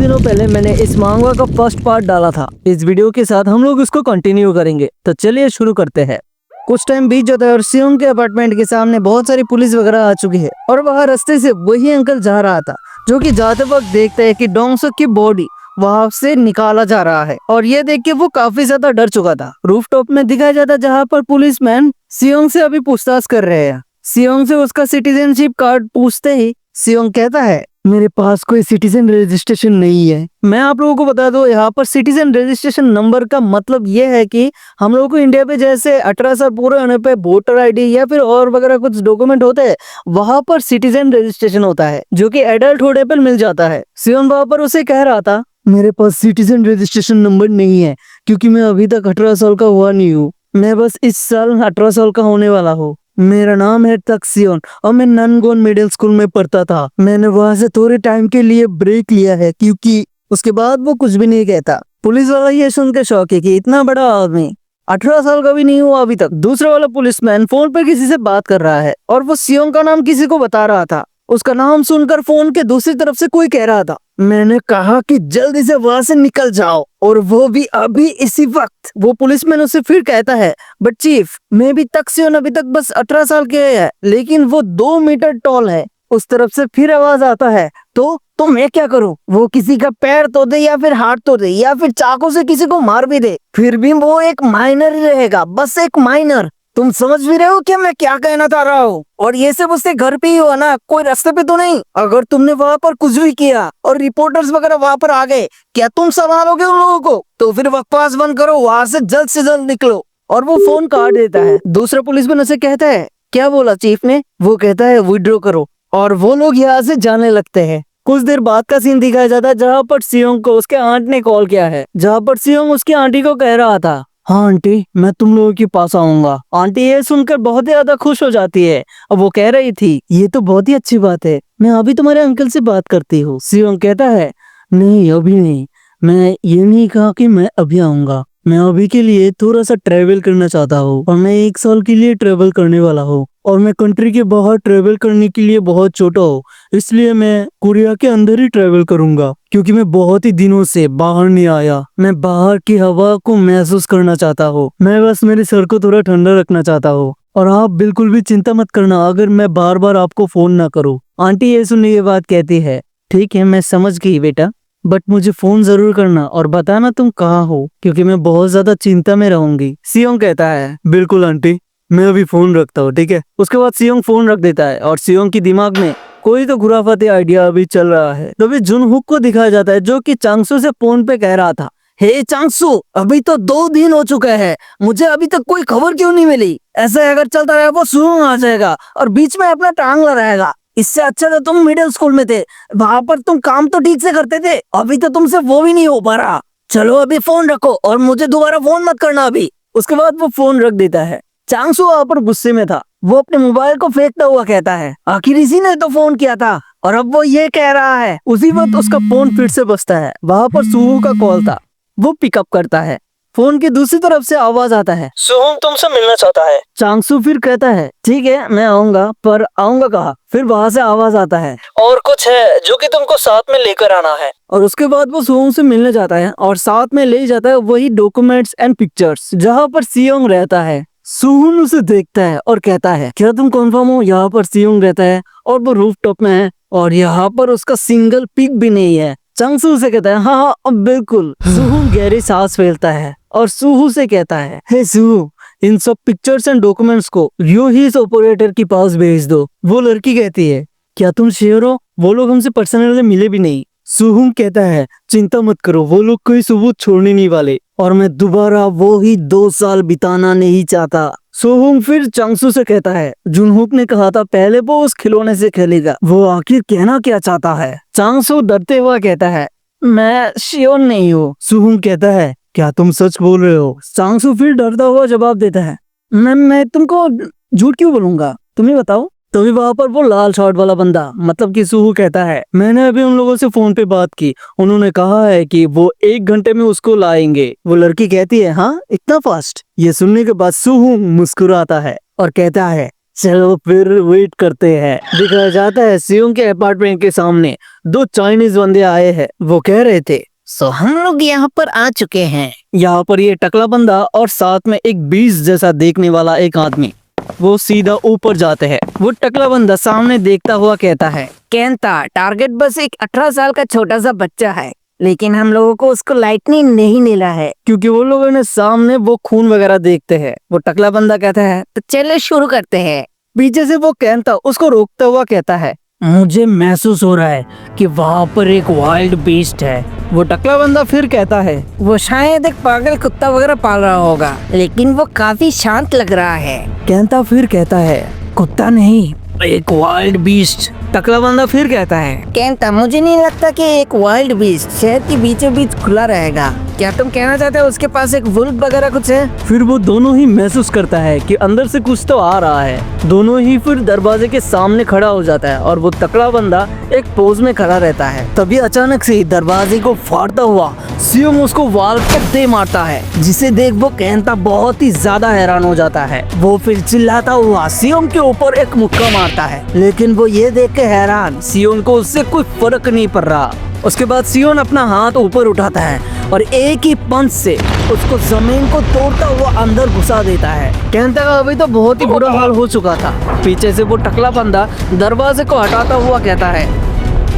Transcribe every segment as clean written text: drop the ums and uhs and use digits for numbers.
दिनों पहले मैंने इस मांगवा का फर्स्ट पार्ट डाला था। इस वीडियो के साथ हम लोग इसको कंटिन्यू करेंगे, तो चलिए शुरू करते हैं। कुछ टाइम बीत जाता है और सियोंग के अपार्टमेंट के सामने बहुत सारी पुलिस वगैरह आ चुकी है और वहाँ रास्ते से वही अंकल जा रहा था, जो कि जाते वक्त देखते हैं कि डोंगसुक की बॉडी वहाँ से निकाला जा रहा है। और ये देख के वो काफी ज्यादा डर चुका था। रूफटॉप में दिखाया जाता जहाँ पर पुलिसमैन सियोंग से अभी पूछताछ कर रहे हैं। सियोंग से उसका सिटीजनशिप कार्ड पूछते ही सियोंग कहता है, मेरे पास कोई सिटीजन रजिस्ट्रेशन नहीं है। मैं आप लोगों को बता दूं, यहाँ पर सिटीजन रजिस्ट्रेशन नंबर का मतलब ये है कि हम लोगों को इंडिया पे जैसे 18 साल पूरे होने पे वोटर आईडी या फिर और वगैरह कुछ डॉक्यूमेंट होते हैं, वहाँ पर सिटीजन रजिस्ट्रेशन होता है, जो कि एडल्ट होने पर मिल जाता है। सियोन वहाँ पर उसे कह रहा था, मेरे पास सिटीजन रजिस्ट्रेशन नंबर नहीं है क्योंकि मैं अभी तक 18 साल का हुआ नहीं हूँ। मैं बस इस साल 18 साल का होने वाला हूँ। मेरा नाम है तक्सियोन और मैं ननगोन मिडिल स्कूल में पढ़ता था। मैंने वहां से थोड़े टाइम के लिए ब्रेक लिया है क्योंकि उसके बाद वो कुछ भी नहीं कहता। पुलिस वाला ये सुन के शौक है कि इतना बड़ा आदमी 18 साल का भी नहीं हुआ अभी तक। दूसरा वाला पुलिसमैन फोन पर किसी से बात कर रहा है और वो सियोंग का नाम किसी को बता रहा था। उसका नाम सुनकर फोन के दूसरी तरफ से कोई कह रहा था, मैंने कहा कि जल्दी से वहां से निकल जाओ, और वो भी अभी इसी वक्त। वो पुलिसमैन उसे फिर कहता है, बट चीफ मैं भी तक्सियोन अभी तक बस 18 साल के है, लेकिन वो 2 मीटर टॉल है। उस तरफ से फिर आवाज आता है, तो मैं क्या करूं? वो किसी का पैर तोड़ दे या फिर हाथ तोड़ दे या फिर चाकू से किसी को मार भी दे, फिर भी वो एक माइनर ही रहेगा, बस एक माइनर। तुम समझ भी रहे हो क्या मैं क्या कहना चाह रहा हूँ? और ये सब उसके घर पे ही हुआ ना, कोई रास्ते पे तो नहीं। अगर तुमने वहाँ पर कुछ भी किया और रिपोर्टर्स वगैरह वहाँ पर आ गए, क्या तुम संभालोगे उन लोगों को? तो फिर बकवास बंद करो, वहाँ से जल्द निकलो। और वो फोन काट देता है। दूसरा पुलिसमैन उसे कहता है, क्या बोला चीफ ने? वो कहता है विड्रॉ करो, और वो लोग यहाँ से जाने लगते हैं। कुछ देर बाद का सीन दिखाया जाता है जहाँ पर सियोंग को उसके आंट ने कॉल किया है, जहाँ पर सियोंग उसकी आंटी को कह रहा था, हाँ आंटी मैं तुम लोगों के पास आऊंगा। आंटी ये सुनकर बहुत ही ज्यादा खुश हो जाती है। अब वो कह रही थी, ये तो बहुत ही अच्छी बात है, मैं अभी तुम्हारे अंकल से बात करती हूँ। सियोंग कहता है, नहीं अभी नहीं, मैं ये नहीं कहा कि मैं अभी आऊंगा। मैं अभी के लिए थोड़ा सा ट्रेवल करना चाहता हूँ और मैं 1 साल के लिए ट्रेवल करने वाला हूँ, और मैं कंट्री के बाहर ट्रेवल करने के लिए बहुत छोटा हूँ, इसलिए मैं कोरिया के अंदर ही ट्रेवल करूंगा क्योंकि मैं बहुत ही दिनों से बाहर नहीं आया। मैं बाहर की हवा को महसूस करना चाहता हूँ। मैं बस मेरे सर को थोड़ा ठंडा रखना चाहता हूँ, और आप बिल्कुल भी चिंता मत करना अगर मैं बार बार आपको फोन ना करूँ। आंटी ये सुनने के बाद कहती है, ठीक है मैं समझ गई बेटा, बट मुझे फोन जरूर करना और बताना तुम कहाँ हो क्योंकि मैं बहुत ज्यादा चिंता में रहूंगी। सियोंग कहता है, बिल्कुल आंटी, मैं अभी फोन रखता हूँ, ठीक है। उसके बाद सियोंग फोन रख देता है और सियोंग की दिमाग में कोई तो खुराफाती आइडिया अभी चल रहा है। तभी जुनहुक को दिखाया जाता है, जो कि चांगसू से फोन पे कह रहा था, हे चांगसू अभी तो 2 दिन हो चुके हैं, मुझे अभी तक कोई खबर क्यों नहीं मिली? ऐसे अगर चलता रहा वो सुयोंग आ जाएगा और बीच में अपना टांग लड़ाएगा। इससे अच्छा तो तुम मिडिल स्कूल में थे, वहां पर तुम काम तो ठीक से करते थे, अभी तो तुमसे वो भी नहीं हो पा रहा। चलो अभी फोन रखो और मुझे दोबारा फोन मत करना अभी। उसके बाद वो फोन रख देता है। चांगसू वहां पर गुस्से में था, वो अपने मोबाइल को फेंकता हुआ कहता है, आखिर इसी ने तो फोन किया था और अब वो ये कह रहा है। उसी वक्त उसका फोन फिर से बजता है। वहां पर सुहू का कॉल था। वो पिकअप करता है। फोन की दूसरी तरफ से आवाज आता है, सुहू तुमसे मिलना चाहता है। चांगसू फिर कहता है, ठीक है मैं आऊंगा, पर आऊंगा कहाँ? फिर वहां से आवाज आता है, और कुछ है जो कि तुमको साथ में लेकर आना है। और उसके बाद वो सुहू से मिलने जाता है और साथ में ले जाता है वही डॉक्यूमेंट्स एंड पिक्चर्स जहाँ पर सियोंग रहता है। सुहून उसे देखता है और कहता है, क्या तुम कन्फर्म हो यहाँ पर सियोंग रहता है और वो रूफटॉप में है और यहाँ पर उसका सिंगल पिक भी नहीं है? चांगसू से कहता है, हाँ अब बिल्कुल। सुहू गहरी सांस फैलता है और सुहू से कहता है, हे सुहू इन सब पिक्चर्स एंड डॉक्यूमेंट्स को यूहीस ऑपरेटर के पास भेज दो। वो लड़की कहती है, क्या तुम श्योर हो? वो लोग हमसे पर्सनली मिले भी नहीं। सुहू कहता है, चिंता मत करो, वो लोग कोई सबूत छोड़ने नहीं वाले और मैं दोबारा वो ही 2 साल बिताना नहीं चाहता। सोहुंग फिर चांगसू से कहता है, जुनहुक ने कहा था पहले वो उस खिलौने से खेलेगा, वो आखिर कहना क्या चाहता है? चांगसू डरते हुआ कहता है, मैं श्योर नहीं हूँ। सोहुंग कहता है, क्या तुम सच बोल रहे हो? चांगसू फिर डरता हुआ जवाब देता है, मैं तुमको झूठ क्यों बोलूंगा, तुम ही बताओ। तभी वहां पर वो लाल शर्ट वाला बंदा मतलब कि सुहू कहता है, मैंने अभी उन लोगों से फोन पे बात की, उन्होंने कहा है कि वो 1 घंटे में उसको लाएंगे। वो लड़की कहती है, हाँ इतना फास्ट? ये सुनने के बाद सुहू मुस्कुराता है और कहता है, चलो फिर वेट करते हैं। दिखाया जाता है सियोंग के अपार्टमेंट के सामने दो चाइनीज बंदे आए हैं। वो कह रहे थे, सो हम लोग यहाँ पर आ चुके हैं। यहाँ पर ये टकला बंदा और साथ में एक बीस जैसा देखने वाला एक आदमी वो सीधा ऊपर जाते हैं। वो टकला बंदा सामने देखता हुआ कहता है, केंता, टारगेट बस एक 18 साल का छोटा सा बच्चा है, लेकिन हम लोगों को उसको लाइटनिंग नहीं मिला है। क्योंकि वो लोगों ने सामने वो खून वगैरह देखते हैं। वो टकला बंदा कहता है, तो चलो शुरू करते हैं। पीछे से वो केंता उसको रोकता हुआ कहता है, मुझे महसूस हो रहा है कि वहाँ पर एक वाइल्ड बीस्ट है। वो टकला बंदा फिर कहता है, वो शायद एक पागल कुत्ता वगैरह पाल रहा होगा, लेकिन वो काफी शांत लग रहा है। केंता फिर कहता है, कुत्ता नहीं, एक वाइल्ड बीस्ट। टकला बंदा फिर कहता है, केंता, मुझे नहीं लगता कि एक वाइल्ड बीस्ट शहर के बीचों बीच खुला रहेगा। क्या तुम कहना चाहते हो उसके पास एक वुल्फ वगैरह कुछ है? फिर वो दोनों ही महसूस करता है कि अंदर से कुछ तो आ रहा है। दोनों ही फिर दरवाजे के सामने खड़ा हो जाता है और वो तकड़ा बंदा एक पोज में खड़ा रहता है। तभी अचानक से दरवाजे को फाड़ता हुआ सियोंग उसको वाल पर दे मारता है, जिसे देख वो केंता बहुत ही ज्यादा हैरान हो जाता है। वो फिर चिल्लाता हुआ सियोंग के ऊपर एक मुक्का मारता है, लेकिन वो ये देख के हैरान सियोंग को उससे कोई फर्क नहीं पड़ रहा। उसके बाद सियोन अपना हाथ ऊपर उठाता है और एक ही पंच से उसको जमीन को तोड़ता हुआ अंदर घुसा देता है। केंता का अभी तो बहुत ही बुरा हाल हो चुका था। पीछे से वो टकला बंदा दरवाजे को हटाता हुआ कहता है,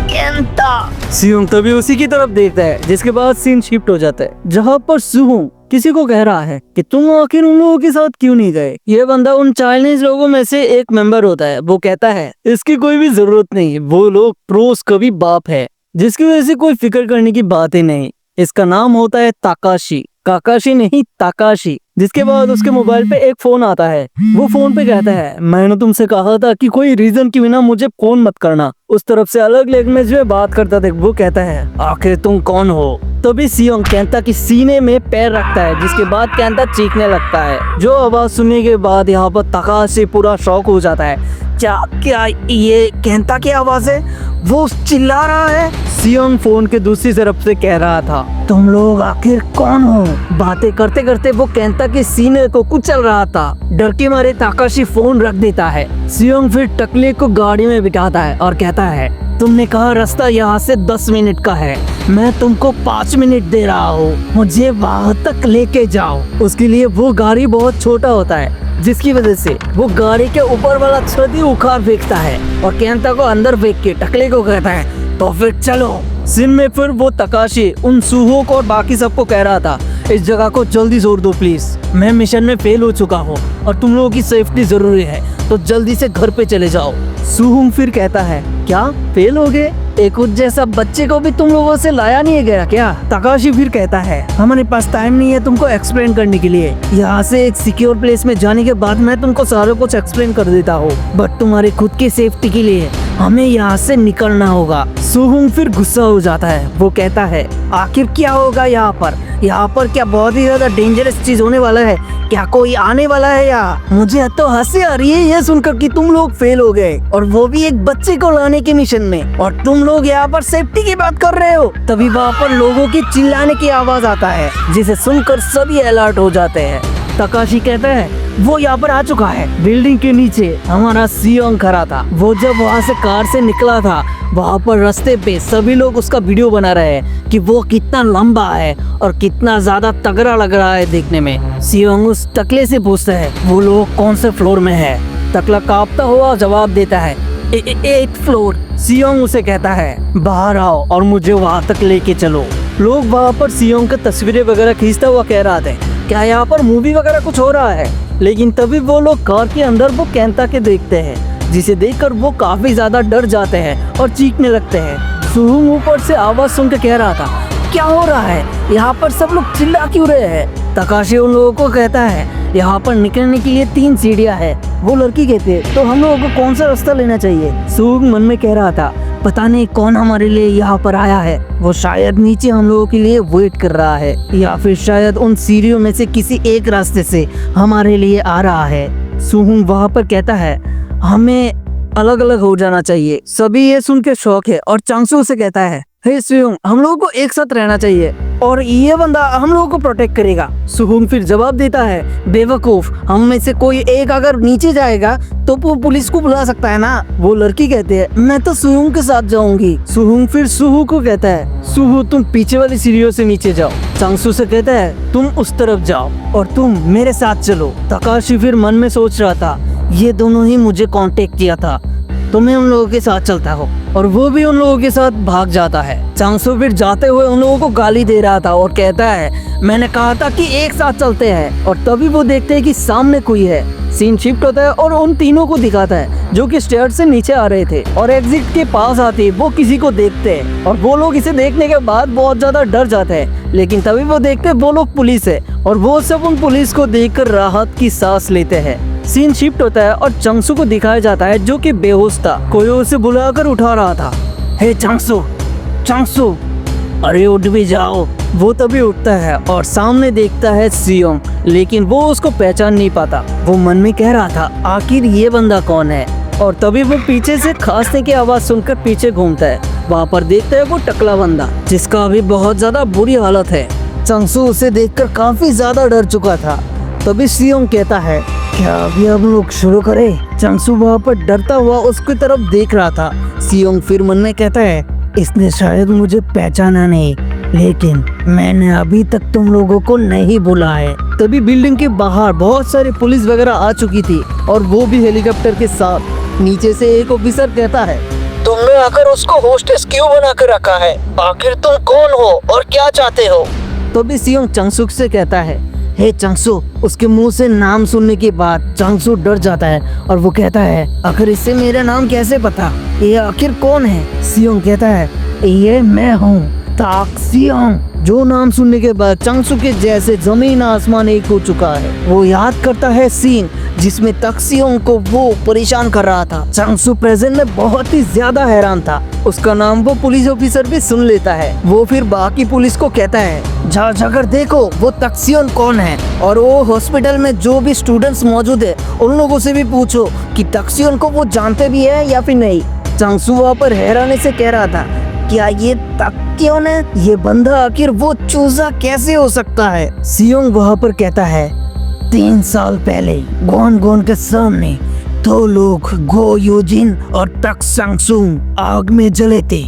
केंता। सियोंग तभी उसी की तरफ देखता है, जिसके बाद सीन शिफ्ट हो जाता है, जहाँ पर सुहोंग किसी को कह रहा है कि तुम आखिर उन लोगों के साथ क्यों नहीं गए। ये बंदा उन चाइनीज लोगों में से एक मेंबर होता है। वो कहता है, इसकी कोई भी जरूरत नहीं, वो लोग प्रोस कभी बाप है, जिसकी वजह से कोई फिक्र करने की बात ही नहीं। इसका नाम होता है ताकाशी, काकाशी नहीं ताकाशी। जिसके बाद उसके मोबाइल पे एक फोन आता है। वो फोन पे कहता है, मैंने तुमसे कहा था कि कोई रीजन के बिना मुझे फोन मत करना। उस तरफ से अलग लैंग्वेज में बात करता था। वो कहता है, आखिर तुम कौन हो। तभी सियोंग केंता की सीने में पैर रखता है, जिसके बाद केंता चीखने लगता है। जो आवाज सुनने के बाद यहाँ पर ताकाशी पूरा शॉक हो जाता है। क्या ये केंता की आवाज है? वो चिल्ला रहा है। सियोंग फोन के दूसरी तरफ से कह रहा था, तुम लोग आखिर कौन हो। बातें करते करते वो केंता के सीने को कुचल रहा था। डर के मारे ताकाशी फोन रख देता है। सियोंग फिर टकले को गाड़ी में बिठाता है और कहता है, तुमने कहा रास्ता यहाँ से 10 मिनट का है, मैं तुमको 5 मिनट दे रहा हूँ, मुझे वहाँ तक लेके जाओ। उसके लिए वो गाड़ी बहुत छोटा होता है, जिसकी वजह से वो गाड़ी के ऊपर वाला छत ही उखाड़ फेंकता है और केंता को अंदर फेंक के टकले को कहता है, तो फिर चलो। सिन में फिर वो तकाशी उन सूहो को और बाकी सबको कह रहा था, इस जगह को जल्दी जोड़ दो प्लीज, मैं मिशन में फेल हो चुका हूँ और तुम लोगों की सेफ्टी जरूरी है, तो जल्दी से घर पे चले जाओ। सुहुंग फिर कहता है, क्या फेल हो गए? एक कुछ जैसा बच्चे को भी तुम लोगों से लाया नहीं गया क्या? तकाशी फिर कहता है, हमारे पास टाइम नहीं है तुमको एक्सप्लेन करने के लिए। यहाँ से एक सिक्योर प्लेस में जाने के बाद मैं तुमको सारा कुछ एक्सप्लेन कर देता हूँ, बट तुम्हारी खुद की सेफ्टी के लिए हमें यहाँ से निकलना होगा। सुहुंग फिर गुस्सा हो जाता है। वो कहता है, आखिर क्या होगा यहाँ पर? यहाँ पर क्या बहुत ही ज्यादा डेंजरस चीज होने वाला है? क्या कोई आने वाला है यहाँ? मुझे तो हंसी आ रही है ये सुनकर कि तुम लोग फेल हो गए, और वो भी एक बच्चे को लाने के मिशन में, और तुम लोग यहाँ पर सेफ्टी की बात कर रहे हो। तभी वहाँ पर लोगों की चिल्लाने की आवाज आता है, जिसे सुनकर सभी अलर्ट हो जाते हैं। तकाशी कहता है, वो यहाँ पर आ चुका है। बिल्डिंग के नीचे हमारा सियोंग खड़ा था। वो जब वहाँ से कार से निकला था, वहाँ पर रास्ते पे सभी लोग उसका वीडियो बना रहे हैं कि वो कितना लंबा है और कितना ज्यादा तगड़ा लग रहा है देखने में। सियोंग उस टकले से पूछता है, वो लोग कौन से फ्लोर में है? टकला कांपता हुआ जवाब देता है, 8th फ्लोर। सियोंग उसे कहता है, बाहर आओ और मुझे वहाँ तक लेके चलो। लोग वहाँ पर सियोंग की तस्वीरें वगैरह खींचता हुआ कह रहा था, क्या यहाँ पर मूवी वगैरह कुछ हो रहा है? लेकिन तभी वो लोग कार के अंदर वो केंता के देखते हैं, जिसे देखकर वो काफी ज्यादा डर जाते हैं और चीखने लगते हैं। सुहुंग ऊपर से आवाज सुन के कह रहा था, क्या हो रहा है? यहाँ पर सब लोग चिल्ला क्यों रहे हैं? तकाशी उन लोगों को कहता है, यहाँ पर निकलने के लिए 3 सीढ़ियाँ है। वो लड़की कहते, तो हम लोगों को कौन सा रास्ता लेना चाहिए? सुहुंग मन में कह रहा था, पता नहीं कौन हमारे लिए यहाँ पर आया है। वो शायद नीचे हम लोगों के लिए वेट कर रहा है, या फिर शायद उन सीढ़ियों में से किसी एक रास्ते से हमारे लिए आ रहा है। सुहुंग वहाँ पर कहता है, हमें अलग अलग हो जाना चाहिए। सभी ये सुन के शौक है और चांगसू से कहता है, हे सुहुंग, हम लोगों को एक साथ रहना चाहिए। और ये बंदा हम लोगों को प्रोटेक्ट करेगा। सुहुंग फिर जवाब देता है, बेवकूफ, हम में से कोई एक अगर नीचे जाएगा तो वो पुलिस को बुला सकता है ना। वो लड़की कहती है, मैं तो सुहुंग के साथ जाऊंगी। सुहुंग फिर सुहू को कहता है, सुहू तुम पीछे वाली सीढ़ियों से नीचे जाओ। चांगसू से कहता है, तुम उस तरफ जाओ और तुम मेरे साथ चलो। तकाशी फिर मन में सोच रहा था, ये दोनों ही मुझे कांटेक्ट किया था तो मैं उन लोगों के साथ चलता हूँ, और वो भी उन लोगों के साथ भाग जाता है। चांगसू फिर जाते हुए उन लोगों को गाली दे रहा था और कहता है, मैंने कहा था कि एक साथ चलते हैं। और तभी वो देखते हैं कि सामने कोई है। सीन शिफ्ट होता है और उन तीनों को दिखाता है जो कि स्टेयर से नीचे आ रहे थे, और एग्जिट के पास आते वो किसी को देखते हैं और वो लोग इसे देखने के बाद बहुत ज्यादा डर जाते हैं। लेकिन तभी वो देखते वो लोग पुलिस है और वो सब उन पुलिस को देखकर राहत की सांस लेते हैं। सीन शिफ्ट होता है और चांगसू को दिखाया जाता है जो कि बेहोश था। कोई उसे बुलाकर उठा रहा था। हे चांगसू, चांगसू, अरे उठ भी जाओ। वो तभी उठता है और सामने देखता है सियोंग, लेकिन वो उसको पहचान नहीं पाता। वो मन में कह रहा था, आखिर ये बंदा कौन है। और तभी वो पीछे से खांसने की आवाज सुनकर पीछे घूमता है। वहाँ पर देखता है वो टकला बंदा जिसका अभी बहुत ज्यादा बुरी हालत है। चांगसू उसे देखकर काफी ज्यादा डर चुका था। तभी सियोंग कहता है, क्या अभी हम लोग शुरू करें। चांगसू वहाँ पर डरता हुआ उसकी तरफ देख रहा था। सियोंग फिर मन में कहता है, इसने शायद मुझे पहचाना नहीं, लेकिन मैंने अभी तक तुम लोगों को नहीं बुलाया है। तभी बिल्डिंग के बाहर बहुत सारी पुलिस वगैरह आ चुकी थी और वो भी हेलीकॉप्टर के साथ। नीचे से एक ऑफिसर कहता है, तुमने आकर उसको होस्टेस क्यों बना कर रखा है, आखिर तुम कौन हो और क्या चाहते हो। तभी सियोंग चांगसू से कहता है, हे चांगसू। उसके मुंह से नाम सुनने के बाद चांगसू डर जाता है और वो कहता है, आखिर इससे मेरा नाम कैसे पता, ये आखिर कौन है। सियोंग कहता है, ये मैं हूँ, ताक सियोंग। जो नाम सुनने के बाद चांगसू के जैसे जमीन आसमान एक हो चुका है। वो याद करता है सीन जिसमें तक्सियोंग को वो परेशान कर रहा था। चांगसू प्रेजेंट में बहुत ही ज्यादा हैरान था। उसका नाम वो पुलिस ऑफिसर भी सुन लेता है। वो फिर बाकी पुलिस को कहता है, जा जाकर देखो वो तक्सियोंग कौन है, और वो हॉस्पिटल में जो भी स्टूडेंट्स मौजूद है उन लोगों से भी पूछो कि तक्सियोंग को वो जानते भी है या फिर नहीं। चांगसू वहाँ पर हैरानी से कह रहा था, क्या ये तक्सियोंग है? ये बंदा आखिर वो चूजा कैसे हो सकता है। सियोंग वहाँ पर कहता है, 3 साल पहले गोन के सामने 2 लोग गो यूजिन और तक सांगसुंग आग में जले थे।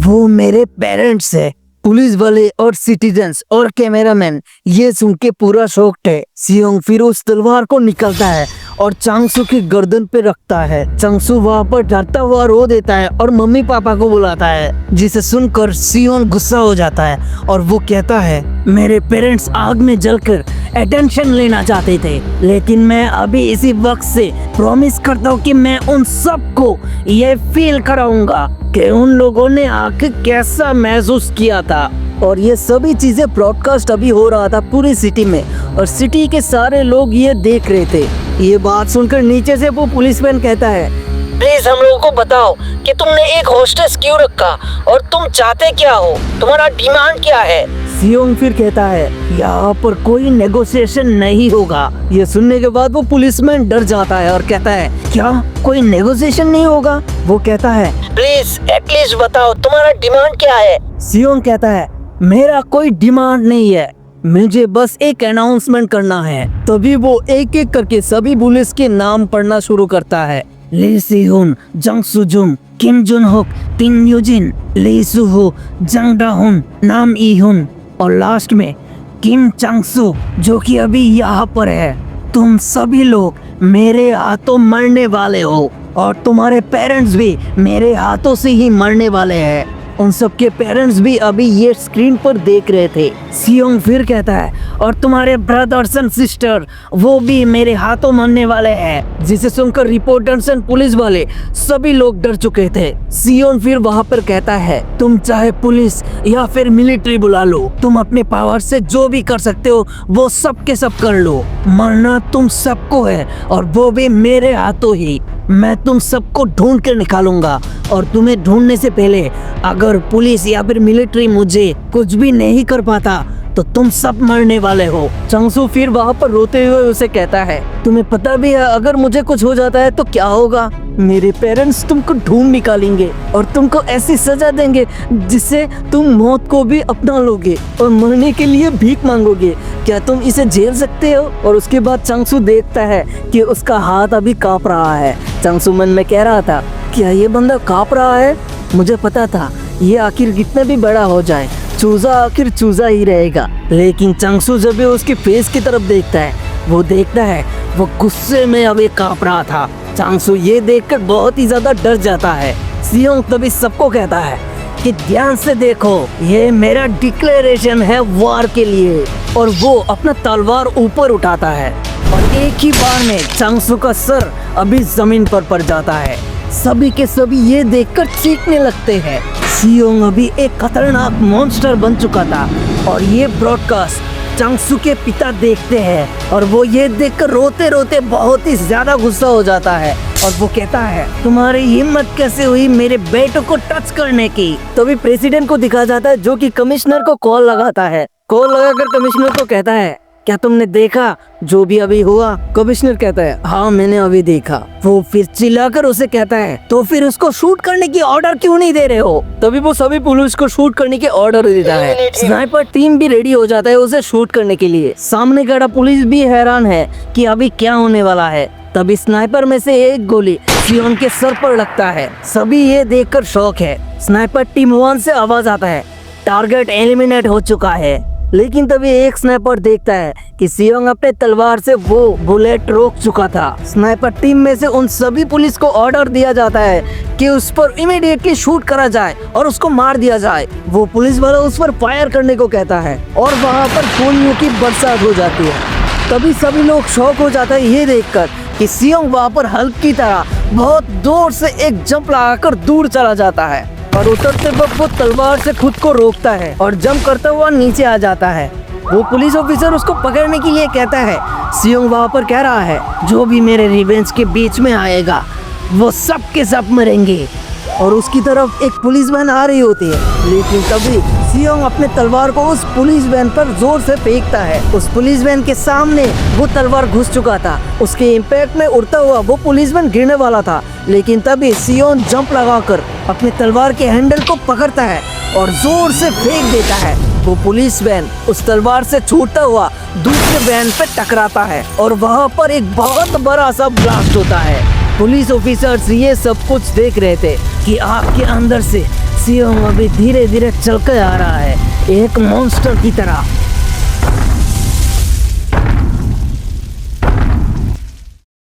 वो मेरे पेरेंट्स है। पुलिस वाले और सिटीजन्स और कैमरामैन ये सुन के पूरा शॉक्ड है। सियोंग फिर उस तलवार को निकालता है और चांगसू की गर्दन पे रखता है। चांगसू वहाँ पर डरता हुआ रो देता है और मम्मी पापा को बुलाता है, जिसे सुनकर सियोंग गुस्सा हो जाता है और वो कहता है, मेरे पेरेंट्स आग में जलकर अटेंशन लेना चाहते थे, लेकिन मैं अभी इसी वक्त से प्रॉमिस करता हूँ कि मैं उन सबको ये फील कराऊंगा कि उन लोगों ने आखिर कैसा महसूस किया था। और ये सभी चीजें ब्रॉडकास्ट अभी हो रहा था पूरी सिटी में और सिटी के सारे लोग ये देख रहे थे। ये बात सुनकर नीचे से वो पुलिसमैन कहता है, प्लीज हम लोगों को बताओ कि तुमने एक होस्टेस क्यों रखा और तुम चाहते क्या हो, तुम्हारा डिमांड क्या है। सियोंग फिर कहता है, यहाँ पर कोई नेगोशिएशन नहीं होगा। ये सुनने के बाद वो पुलिसमैन डर जाता है और कहता है, क्या कोई नेगोशिएशन नहीं होगा? वो कहता है, प्लीज एटलीस्ट बताओ तुम्हारा डिमांड क्या है। सियोंग कहता है, मेरा कोई डिमांड नहीं है, मुझे बस एक अनाउंसमेंट करना है। तभी वो एक एक करके सभी पुलिस के नाम पढ़ना शुरू करता है। ली सीहुन, जंग सुजुन, किम जुन हुक, तिन यूजिन, ली सुहु, जंग डाहुन, नाम ईहुन और लास्ट में किम चांगसू, जो कि अभी यहाँ पर है। तुम सभी लोग मेरे हाथों मरने वाले हो और तुम्हारे पेरेंट्स भी मेरे हाथों से ही मरने वाले हैं। उन सबके पेरेंट्स भी अभी ये स्क्रीन पर देख रहे थे। सियोंग फिर कहता है, और तुम्हारे ब्रदर्स एंड सिस्टर वो भी मेरे हाथों मरने वाले हैं। जिसे सुनकर रिपोर्टर्स एंड पुलिस वाले सभी लोग डर चुके थे। सियोंग फिर वहाँ पर कहता है, तुम चाहे पुलिस या फिर मिलिट्री बुला लो, तुम अपने पावर से जो भी कर सकते हो वो सब के सब कर लो। मरना तुम सबको है और वो भी मेरे हाथों ही। मैं तुम सबको ढूंढ कर निकालूंगा और तुम्हें ढूंढने से पहले अगर पुलिस या फिर मिलिट्री मुझे कुछ भी नहीं कर पाता तो तुम सब मरने वाले हो। चांगसू फिर वहाँ पर रोते हुए उसे कहता है, तुम्हें पता भी है अगर मुझे कुछ हो जाता है तो क्या होगा? मेरे पेरेंट्स तुमको ढूंढ निकालेंगे और तुमको ऐसी सजा देंगे जिससे तुम मौत को भी अपना लोगे और मरने के लिए भीख मांगोगे। क्या तुम इसे झेल सकते हो? और उसके बाद चांगसू देखता है कि उसका हाथ अभी कांप रहा है। चांगसू मन में कह रहा था, क्या ये बंदा कांप रहा है? मुझे पता था ये आखिर कितना भी बड़ा हो जाए, चूजा आखिर चूजा ही रहेगा। लेकिन चांगसू जब भी उसके फेस की तरफ देखता है, वो देखता है वो गुस्से में अभी कांप रहा था। चांगसू ये देखकर बहुत ही ज्यादा डर जाता है। सियोंग तभी सबको कहता है कि ध्यान से देखो, ये मेरा डिक्लेरेशन है वॉर के लिए। और वो अपना तलवार ऊपर उठाता है और एक ही बार में चांगसू का सर अभी जमीन पर पड़ जाता है। सभी के सभी ये देखकर चीखने लगते हैं। सियोंग अभी एक खतरनाक मॉन्स्टर बन चुका था और ये ब्रॉडकास्ट चांगसू के पिता देखते हैं और वो ये देखकर रोते रोते बहुत ही ज्यादा गुस्सा हो जाता है और वो कहता है, तुम्हारी हिम्मत कैसे हुई मेरे बेटों को टच करने की? तभी प्रेसिडेंट को दिखा जाता है जो कि कमिश्नर को कॉल लगाता है। कॉल लगाकर कमिश्नर को कहता है, क्या तुमने देखा जो भी अभी हुआ? कमिश्नर कहता है, हाँ मैंने अभी देखा। वो फिर चिल्लाकर उसे कहता है, तो फिर उसको शूट करने की ऑर्डर क्यों नहीं दे रहे हो? तभी वो सभी पुलिस को शूट करने के ऑर्डर देता है। स्नाइपर टीम भी रेडी हो जाता है उसे शूट करने के लिए। सामने खड़ा पुलिस भी हैरान है कि अभी क्या होने वाला है। तभी स्नाइपर में से एक गोली सियोंग के सर पर लगता है। सभी ये देखकर शॉक है। स्नाइपर टीम 1 से आवाज आता है, टारगेट एलिमिनेट हो चुका है। लेकिन तभी एक स्नाइपर देखता है कि सियोंग अपने तलवार से वो बुलेट रोक चुका था। स्नाइपर टीम में से उन सभी पुलिस को ऑर्डर दिया जाता है कि उस पर इमीडिएटली शूट करा जाए और उसको मार दिया जाए। वो पुलिस वाला उस पर फायर करने को कहता है और वहाँ पर गोलियों की बरसात हो जाती है। तभी सभी लोग शॉक हो जाता है ये देखकर कि सियोंग वहाँ पर हल्क की तरह बहुत दूर से एक जंप लगाकर दूर चला जाता है और उतरते वक्त वो तलवार से खुद को रोकता है और जंप करता हुआ नीचे आ जाता है। वो पुलिस ऑफिसर उसको पकड़ने के लिए कहता है। सियोंग वहाँ पर कह रहा है, जो भी मेरे रिवेंज के बीच में आएगा वो सब के सब मरेंगे। और उसकी तरफ एक पुलिस वैन आ रही होती है, लेकिन तभी सियोंग अपने तलवार को उस पुलिस वैन पर जोर से फेंकता है। उस पुलिस वैन के सामने वो तलवार घुस चुका था। उसके इम्पैक्ट में उड़ता हुआ वो पुलिस वैन गिरने वाला था, लेकिन तभी सियोंग जंप लगाकर अपने तलवार के हैंडल को पकड़ता है और जोर से फेंक देता है। वो पुलिस वैन उस तलवार से छूटता हुआ दूसरे वैन पे टकराता है और वहाँ पर एक बहुत बड़ा सा ब्लास्ट होता है। पुलिस ऑफिसर्स ये सब कुछ देख रहे थे कि आग के अंदर से सियोंग अभी धीरे धीरे चलकर आ रहा है, एक मॉन्स्टर की तरह।